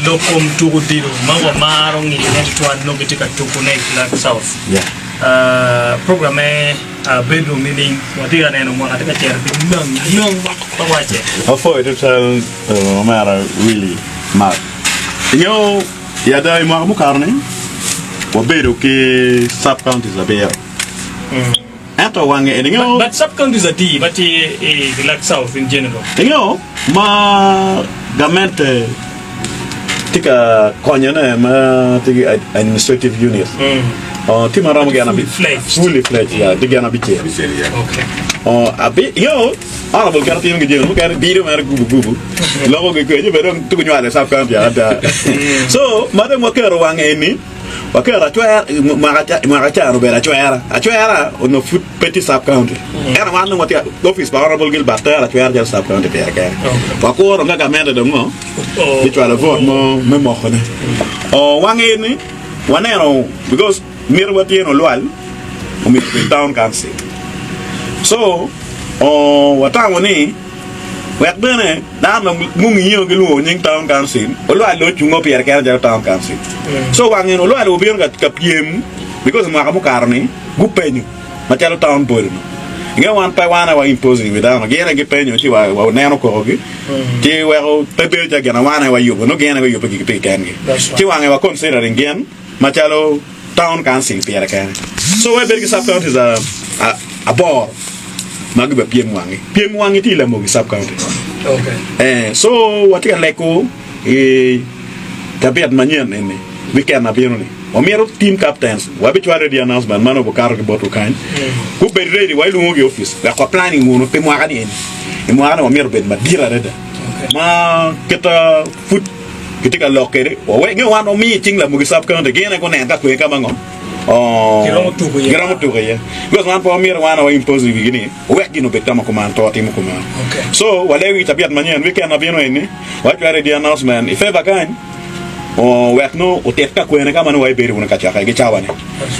lokom tugu diru mawa marong ni netwan no bitika tugu na Black South. Yeah. Program bedroom meaning wadiga na no mwana tika chair nang bawache. Afo ito tell mara really mad. Yo yada ima mo karne. Wabedo ke sub counties abeya. Ato wange enyo. But sub counties are D, but Black South in general. Enyo ma gamente tika konya na ma tiki administrative unit. Tima ramu gana bi fully fledged ya digana bi che. Okay. Abi yo ala bol karti ngi jeno kar biiro mar gubu logo ge ko je bedo tu nyale sub county ada. So madam wakero wange ni wakera chwa magacha no bera chwa no foot petty sub county era manu mati office ba honorable Gilbert era chwa sub county be ka wakoro ngaga mende do mo bitwa la vote mo memo khone wange ni wanero because mir wati no lwal o mi town council so watango ni wek bene na mungi yo gelu nying town council o lwal lo chungo pier ka town council so wangen o lwal obien ka piem because ma kamu karni gupenyu matelo town board nge wan pa wana wa imposing without gena ge penyo ti wa neno ko gi ti wa pebe ja gena wana wa yugo no gena go yugo ki pe kan gi ti wangen wa considering gen matelo town council pier ka so we be sub county is a board magbe piem wangi ti la mo gi sub county. Okay. So what you leko tabiat manyen ni weekend na bieno ni o mero team captains wa bi chwa ready announcement mano bo karo ke botu kan ku be ready wa lu ngi office la ko planning mo pe mo akani e mo akana o mero ben ma dira reda ma keta foot kitika lokere o we ngi wan o meeting la mo gi sub county gene ko ne ka ko ka mango Giramu tuku ya. Because man po mira wana wa impose vigini. Weki no betama kuma antoti mu kuma. Okay. So wale wi tabiat manyen weekend na bieno ni. What you already announcement if ever kan. Wek no o teka ko ene kama no wa beri una kacha ge chawa ni.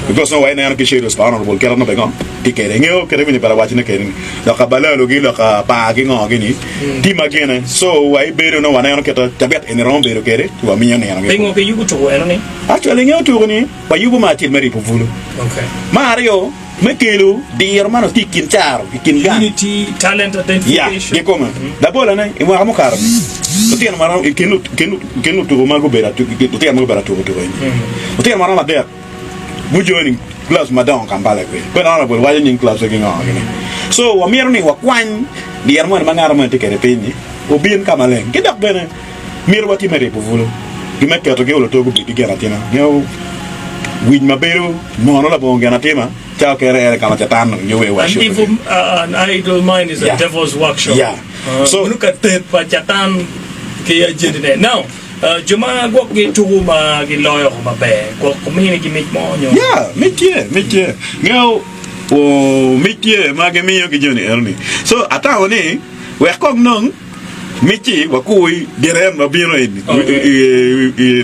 Because no wa ene na kishiru spa honorable kera no bengo. Tikere ngeo kere vini para wachine kere. La ka bala lo gi la ka pa gi ngo gi ni. Ti magene. So wa beri no wana no keta tabiat ene ron beri kere. Tu wa minyo ne na. Bengo ke yugo to ene ni. Actually ngeo tu ni. Wa yugo ma til meri puvulu. Okay. Mario mekelu di hermano tikin charo tikin gan unity talent identification ya gekoma da bola na imwa kamo karbi tutiana mara kenu tu mago bera tutiana mago bera tu tutiana mara mader bujoni class madam kambala kwe kwena na bol waje nyin class ke ngani so wa miero ni wa kwan di hermano mangara mate kere penyi obien kamalen kidak bene miero wati mere povulo dimekka to gelo to go bi geratina yo win mabero mono la bonga tema ciao kere kama chatano nyowe wa show an idle mind is a devil's workshop so look at that pachatan ke ajende now juma go ke tuma ke loyo ma be ko komini ki make mo nyo métier ngao o métier ma ke miyo ke joni erni so ata oni we ko non métier wa kuy gerem ma bino ni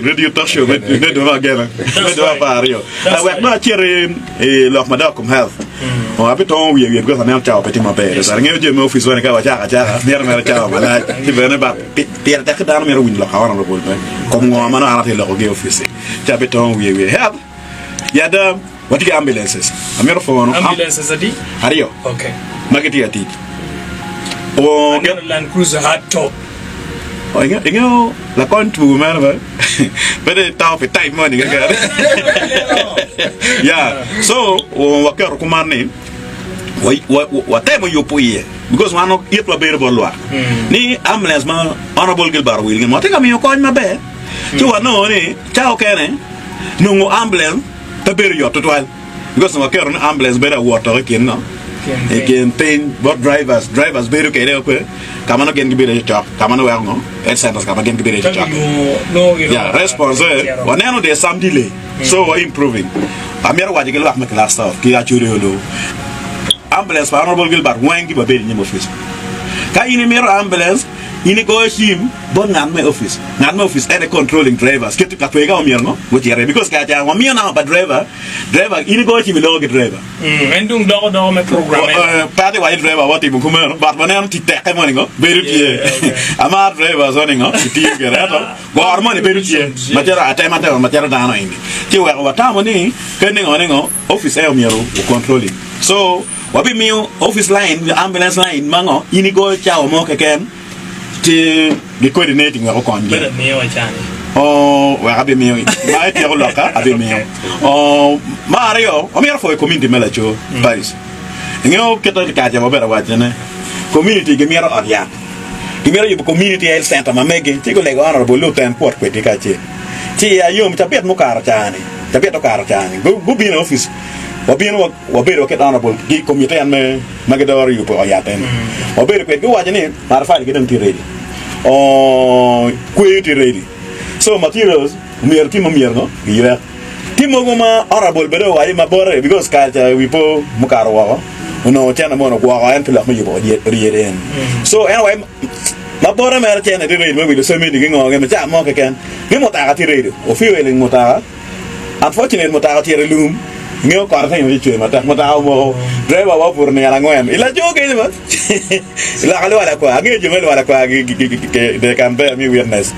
radio talk show ne do va gera ne do va rio wa ma chere lo ma da kom health o abeton wi wi ko na chao peti ma pe sa ngeo je mo office wa ka wa cha mer chao mala ti bene ba pier ta ka dan mer win lo ka wana lo bol pe kom ngo ma no ara te lo ko ge office cha beton wi health ya da what the ambulances amero fo no ambulances adi ario okay mageti ati o Land Cruiser hard top ingo la kontu man ba bede taw pe type money ga yeah so wa ka ko marne wa temo yo poye because wano yep la bere bolwa ni ambulance ma honorable Gilbert wil ngi mo te kam yo ko ma be ti wa no ni chao kene no ngo ambulance te bere yo total because wa ka ambulance bere water ken no again pain bot drivers beru kere ko kamano gen gibere chok kamano wa ngo et centers kamano gen gibere chok no yeah response waneno there some delay so we're improving amero waji gel wax ma class staff ki ya churi lo ambulance honorable Gilbert wangi ba beri nyimo office ka ini mero ambulance ini go shim bon ngam me office and controlling drivers ketu ka pega o mirno go jere because ka ja o mi na ba driver ini go shim lo driver endung do me program pa de wa driver wa ti bu kuma ba ba na ti te ka mo ngo beru ti ama driver so ngo ti ge ra to go armo ni beru ti ma tera atema ta ma tera da no indi ti wa wa ta mo ni ke ngo office e o miro o controlling so wabi mi office line ambulance line mango ini go chao mo ke ken ti di coordinating wa ko nge oh wa abi mi ma ti ko loka abi mi oh mario o mi fo community melacho paris ngeo keto ka ja bobera wa jene community ge mi ro ya Gimara yu community health center ma mege ti ko le go honorable lieutenant port pe ti ka ti ya yum ta bet mo kar chani ta bet kar chani go bi in office wabiro ke honorable gi community an me magador yu po ya ten wabiro ke go wa jene mar fa ge dum ti ready quality ready so materials mier no gira timo go ma honorable bedo wa ma bore because culture we po mukaro wa no chana mo no kwa en pila mo yubo rieren so anyway ma bore mer chana de ready mo bi so me di ngo ge ma cha mo ke ken mi mo ta ka ti ready o fi we mo ta unfortunately mo ta ka ti relum ngeo ko arta yo chue mata mo driver wa pur ni ala ngoen ila joge ni ma ila kalo ala ko age jemel wala ko age de camper mi witness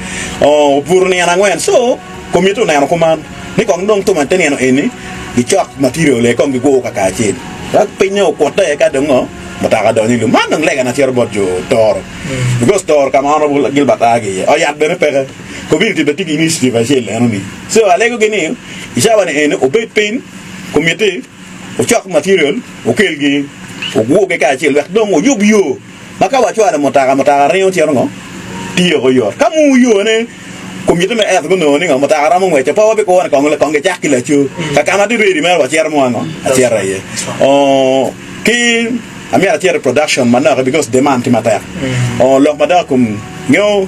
pur ni ala ngoen so komito na ko man ni ko ndong to man teni no eni di chok material le ko go ka ka chen rak pinyo ko te ka dongo mata ka doni lu man nang lega na tier bodjo tor because tor ka ma no Gilbert age o ya bere pere community betik initiative a chel no ni so alego geni ishawa ni eni obey pain community o chok material o kelgi o go ke ka chel wek dong o yubyo maka wa chwa motaka reo ti ngo ti o yo kamu yo ne community me et go no ni ngo motaka ra mo we cha pa wa be ko ko le konge chak la chu ka kama di ready mer wa cher mo ngo a cher ye ki ami a cher production mana because demand ti mata lo mada kum ngo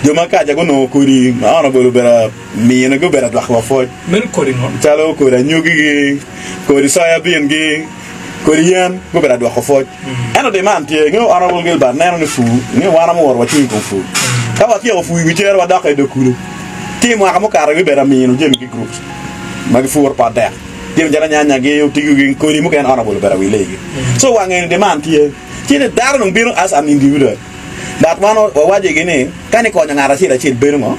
Joma ka jago no kuri ana bolu bera mi na go bera dwa kwa fo men kuri no chalo ko da nyugi ko di saya bien gi ko yan go bera dwa kwa fo ana de man tie ngo ana bol gel ba na no fu ni wana mo wa ti ko fu ka wa ti o fu wi ter wa da ka de kulu ti mo ka mo ka ra bera mi no jem gi group ma gi fu pa da jem jara nya gi yo ti gi ko ni mo ken ana bol bera wi legi so wa ngen de man tie ti de dar no biro as an individual that one waje gene kani ko nyangara sira chil bermo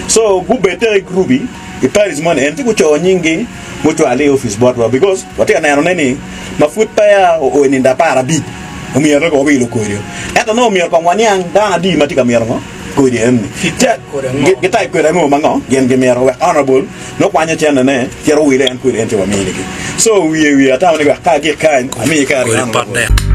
so gu better grubi e paris money en tiku cho nyingi mutu ale office board because wati na neni mafuta ya o ni nda para bi o mi ero go bi lo korio eta no mi ko wanyang da di matika mi ero ko di en geta ko re mo mango gen ge mi ero honorable no kwanya chena ne kero wi len ko en ti wa mi so we ata ni ka ge kan ami ka ri